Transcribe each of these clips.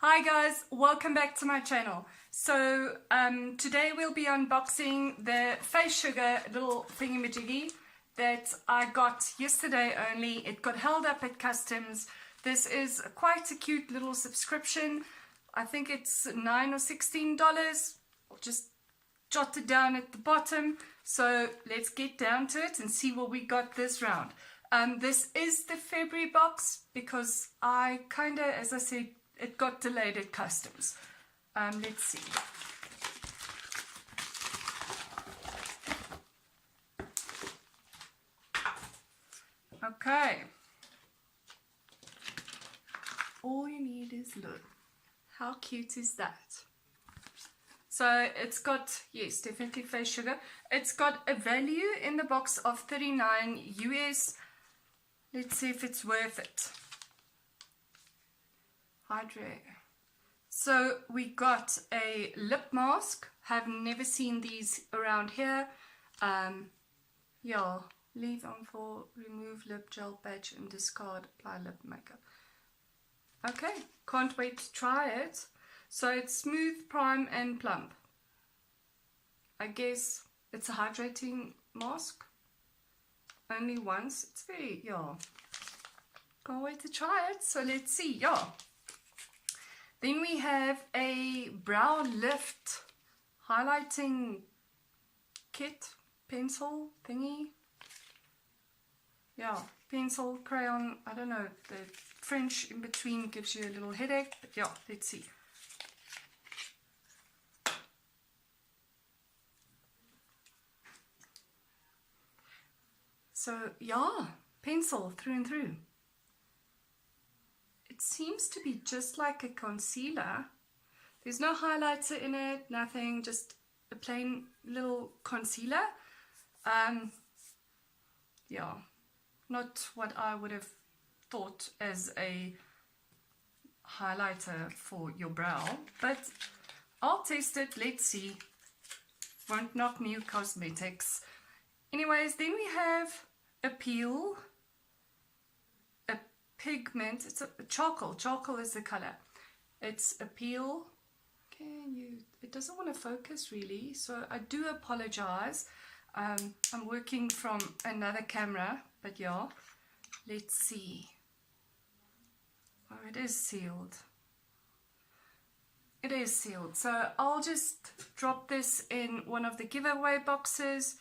Hi guys, welcome back to my channel. So today we'll be unboxing the FaceSugar little thingamajiggy that I got yesterday only. It got held up at customs. This is quite a cute little subscription. I think it's $9 or $16. I'll just jot it down at the bottom. So let's get down to it and see what we got this round. This is the February box because I kind of, as I said, it got delayed at customs. Let's see. Okay. All you need is look. How cute is that? So it's got, yes, definitely FaceSugar. It's got a value in the box of 39 US. Let's see if it's worth it. Hydrate. So we got a lip mask. Have never seen these around here. Yeah, leave on for remove lip gel patch and discard, apply lip makeup. Okay, can't wait to try it. So it's smooth, prime and plump. I guess it's a hydrating mask. Only once. It's very, yeah. Can't wait to try it. So let's see, yeah. Then we have a brow lift highlighting kit, pencil thingy. Yeah, pencil, crayon, I don't know, the French in between gives you a little headache, but yeah, let's see. So yeah, pencil through and through. It seems to be just like a concealer. There's no highlighter in it, nothing, just a plain little concealer. Yeah, not what I would have thought as a highlighter for your brow, but I'll test it, let's see. Won't knock me with cosmetics. Anyways, then we have a peel. Pigment, it's a charcoal is the color. It's a peel. It doesn't want to focus really, so I do apologize. I'm working from another camera, but yeah, let's see. Oh, it is sealed. It is sealed, so I'll just drop this in one of the giveaway boxes.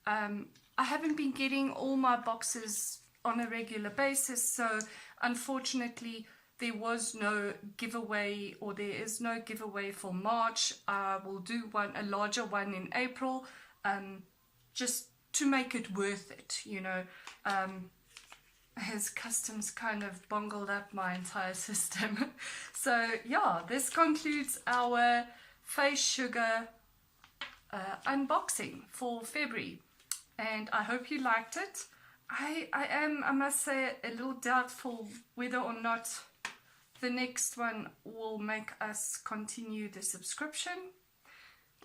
I haven't been getting all my boxes on a regular basis, so unfortunately there was no giveaway, or there is no giveaway for March. I will do a larger one in April, just to make it worth it, you know. As customs kind of bungled up my entire system. So yeah, this concludes our FaceSugar unboxing for February, and I hope you liked it. I must say, a little doubtful whether or not the next one will make us continue the subscription.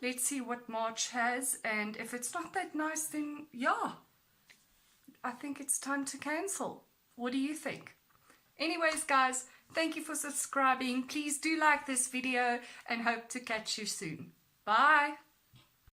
Let's see what March has, and if it's not that nice, then yeah, I think it's time to cancel. What do you think? Anyways guys, thank you for subscribing. Please do like this video and hope to catch you soon. Bye!